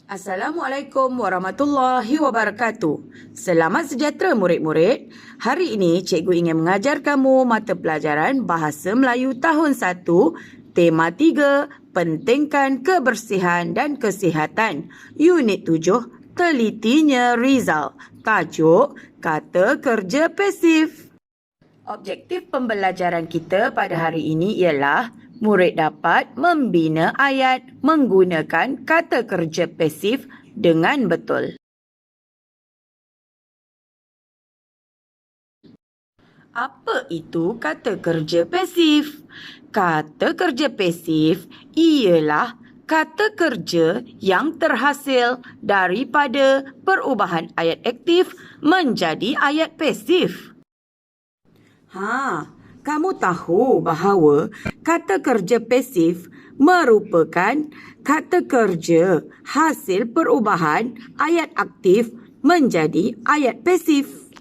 Assalamualaikum warahmatullahi wabarakatuh. Selamat sejahtera murid-murid. Hari ini cikgu ingin mengajar kamu mata pelajaran Bahasa Melayu tahun 1, tema 3, pentingkan kebersihan dan kesihatan. Unit 7, telitinya Rizal. Tajuk, kata kerja pasif. Objektif pembelajaran kita pada hari ini ialah murid dapat membina ayat menggunakan kata kerja pasif dengan betul. Apa itu kata kerja pasif? Kata kerja pasif ialah kata kerja yang terhasil daripada perubahan ayat aktif menjadi ayat pasif. Kamu tahu bahawa kata kerja pasif merupakan kata kerja hasil perubahan ayat aktif menjadi ayat pasif.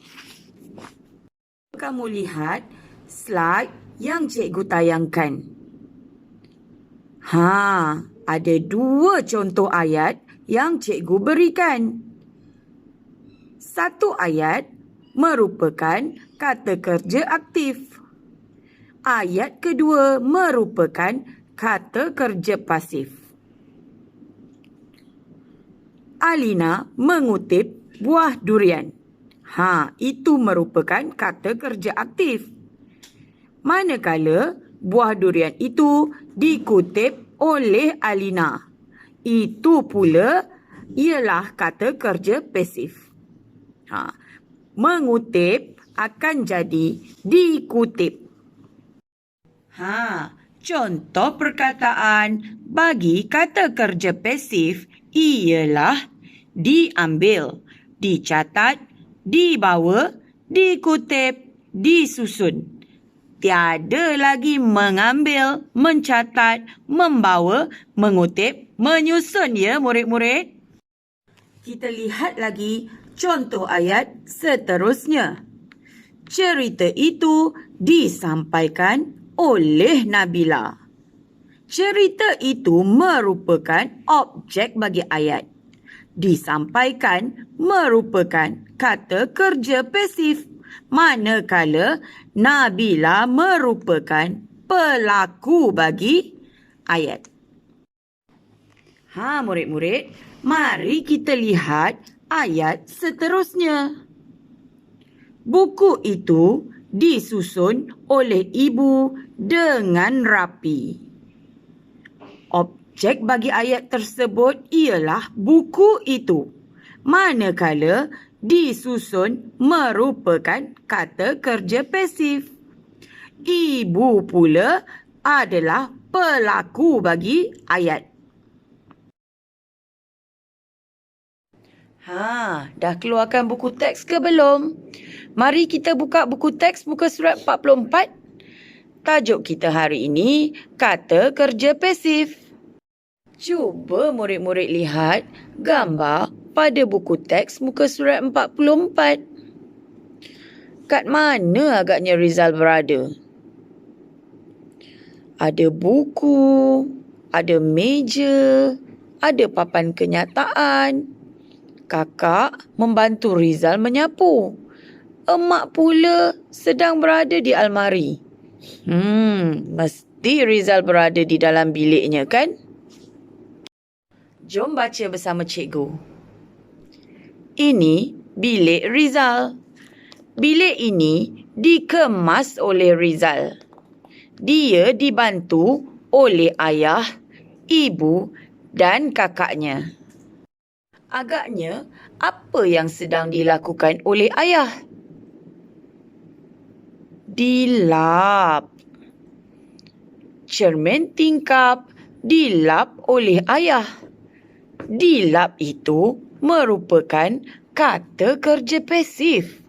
Kamu lihat slide yang cikgu tayangkan. Ada 2 contoh ayat yang cikgu berikan. Satu ayat merupakan kata kerja aktif. Ayat kedua merupakan kata kerja pasif. Alina mengutip buah durian. Itu merupakan kata kerja aktif. Manakala buah durian itu dikutip oleh Alina. Itu pula ialah kata kerja pasif. Mengutip akan jadi dikutip. Contoh perkataan bagi kata kerja pasif ialah diambil, dicatat, dibawa, dikutip, disusun. Tiada lagi mengambil, mencatat, membawa, mengutip, menyusun ya murid-murid. Kita lihat lagi contoh ayat seterusnya. Cerita itu disampaikan oleh Nabila. Cerita itu merupakan objek bagi ayat. Disampaikan merupakan kata kerja pasif, manakala Nabila merupakan pelaku bagi ayat. Murid-murid, mari kita lihat ayat seterusnya. Buku itu disusun oleh ibu dengan rapi. Objek bagi ayat tersebut ialah buku itu. Manakala disusun merupakan kata kerja pasif. Ibu pula adalah pelaku bagi ayat. Dah keluarkan buku teks ke belum? Mari kita buka buku teks muka surat 44. Tajuk kita hari ini, kata kerja pasif. Cuba murid-murid lihat gambar pada buku teks muka surat 44. Kat mana agaknya Rizal berada? Ada buku, ada meja, ada papan kenyataan. Kakak membantu Rizal menyapu. Emak pula sedang berada di almari. Mesti Rizal berada di dalam biliknya kan? Jom baca bersama cikgu. Ini bilik Rizal. Bilik ini dikemas oleh Rizal. Dia dibantu oleh ayah, ibu dan kakaknya. Agaknya, apa yang sedang dilakukan oleh ayah? Dilap. Cermin tingkap dilap oleh ayah. Dilap itu merupakan kata kerja pasif.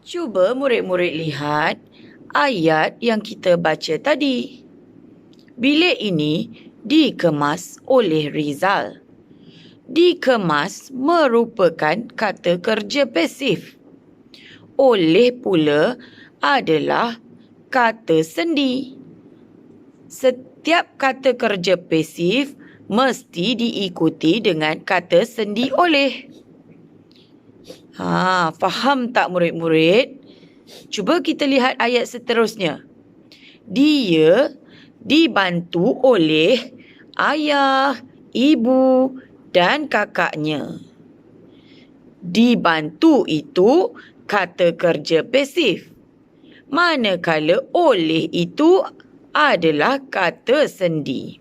Cuba murid-murid lihat ayat yang kita baca tadi. Bilik ini dikemas oleh Rizal. Dikemas merupakan kata kerja pasif. Oleh pula adalah kata sendi. Setiap kata kerja pasif mesti diikuti dengan kata sendi oleh. Faham tak murid-murid? Cuba kita lihat ayat seterusnya. Dia dibantu oleh ayah, ibu dan kakaknya. Dibantu itu kata kerja pasif. Manakala oleh itu adalah kata sendi.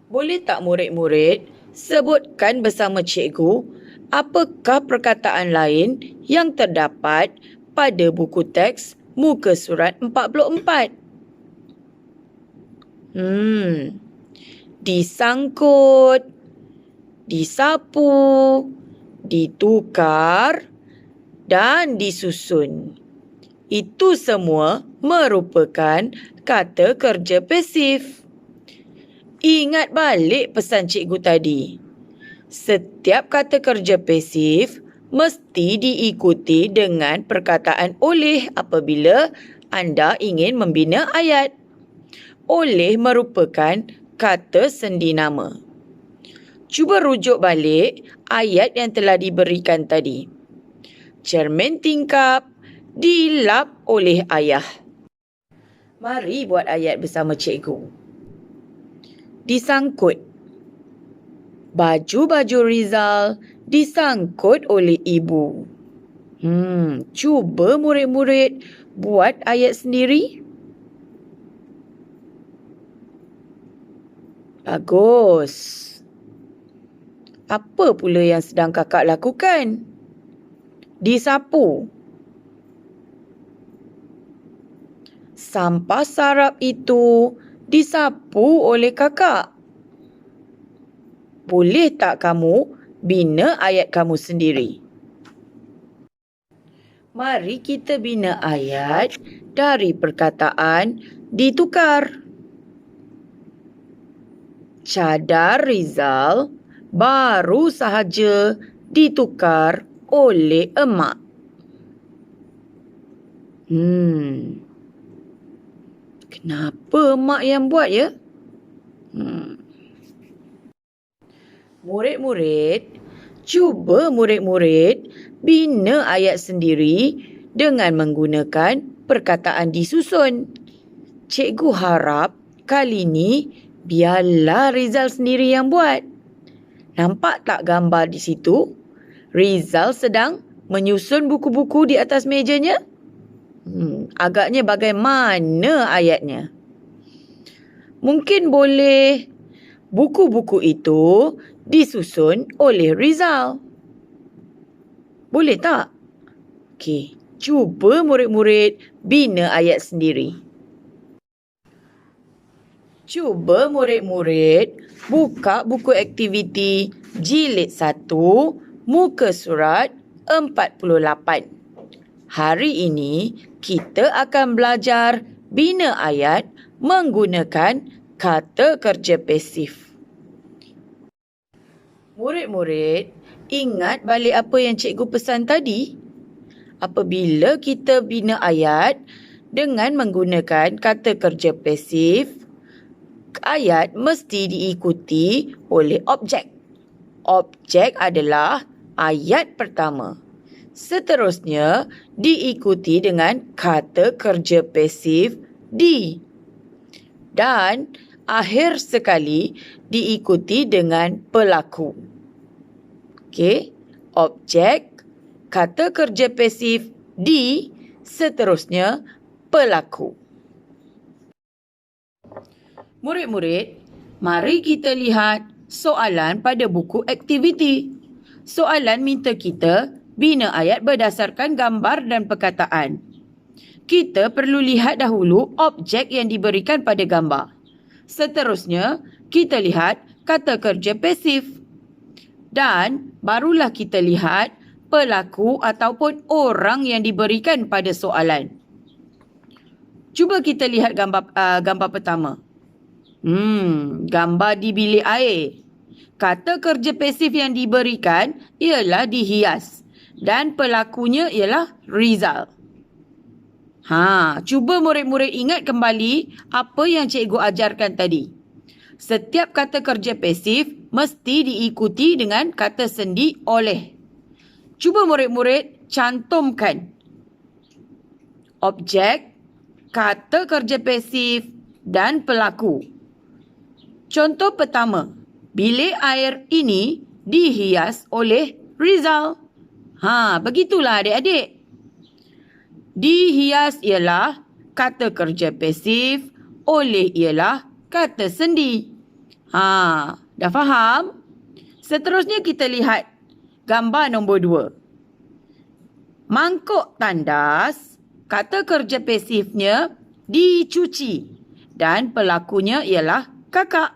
Boleh tak murid-murid sebutkan bersama cikgu apakah perkataan lain yang terdapat pada buku teks muka surat 44? Disangkut, disapu, ditukar dan disusun. Itu semua merupakan kata kerja pasif. Ingat balik pesan cikgu tadi. Setiap kata kerja pasif mesti diikuti dengan perkataan oleh apabila anda ingin membina ayat. Oleh merupakan kata sendi nama. Cuba rujuk balik ayat yang telah diberikan tadi. Cermin tingkap dilap oleh ayah. Mari buat ayat bersama cikgu. Disangkut. Baju-baju Rizal disangkut oleh ibu. Cuba murid-murid buat ayat sendiri. Bagus. Apa pula yang sedang kakak lakukan? Disapu. Sampah sarap itu disapu oleh kakak. Boleh tak kamu bina ayat kamu sendiri? Mari kita bina ayat dari perkataan ditukar. Cadar Rizal baru sahaja ditukar oleh emak. Kenapa emak yang buat ya? Murid-murid, cuba murid-murid bina ayat sendiri dengan menggunakan perkataan disusun. Cikgu harap kali ni biarlah Rizal sendiri yang buat. Nampak tak gambar di situ? Rizal sedang menyusun buku-buku di atas mejanya. Agaknya bagaimana ayatnya? Mungkin boleh buku-buku itu disusun oleh Rizal. Boleh tak? Okey, cuba murid-murid bina ayat sendiri. Cuba murid-murid buka buku aktiviti jilid 1, muka surat 48. Hari ini kita akan belajar bina ayat menggunakan kata kerja pasif. Murid-murid, ingat balik apa yang cikgu pesan tadi? Apabila kita bina ayat dengan menggunakan kata kerja pasif, ayat mesti diikuti oleh objek. Objek adalah ayat pertama. Seterusnya diikuti dengan kata kerja pasif di. Dan akhir sekali diikuti dengan pelaku. Okey, objek, kata kerja pasif di, seterusnya pelaku. Murid-murid, mari kita lihat soalan pada buku aktiviti. Soalan minta kita bina ayat berdasarkan gambar dan perkataan. Kita perlu lihat dahulu objek yang diberikan pada gambar. Seterusnya, kita lihat kata kerja pasif. Dan barulah kita lihat pelaku ataupun orang yang diberikan pada soalan. Cuba kita lihat gambar pertama. Gambar di bilik air. Kata kerja pasif yang diberikan ialah dihias dan pelakunya ialah Rizal. Cuba murid-murid ingat kembali apa yang cikgu ajarkan tadi. Setiap kata kerja pasif mesti diikuti dengan kata sendi oleh. Cuba murid-murid cantumkan objek, kata kerja pasif dan pelaku. Contoh pertama, bilik air ini dihias oleh Rizal. Begitulah adik-adik. Dihias ialah kata kerja pasif, oleh ialah kata sendi. Dah faham? Seterusnya kita lihat gambar nombor 2. Mangkuk tandas, kata kerja pasifnya dicuci dan pelakunya ialah kakak.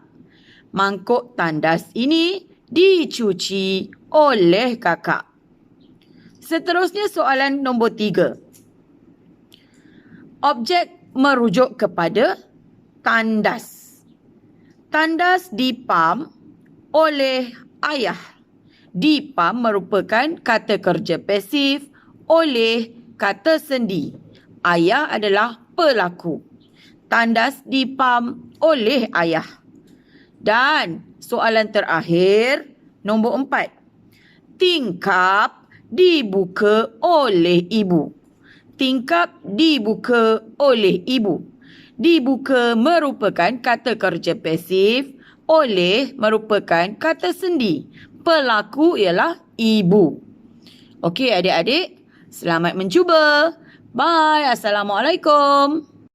Mangkuk tandas ini dicuci oleh kakak. Seterusnya soalan nombor 3. Objek merujuk kepada tandas. Tandas dipam oleh ayah. Dipam merupakan kata kerja pasif oleh kata sendi. Ayah adalah pelaku. Tandas dipam oleh ayah. Dan soalan terakhir, nombor 4. Tingkap dibuka oleh ibu. Tingkap dibuka oleh ibu. Dibuka merupakan kata kerja pasif, oleh merupakan kata sendi. Pelaku ialah ibu. Okey adik-adik, selamat mencuba. Bye. Assalamualaikum.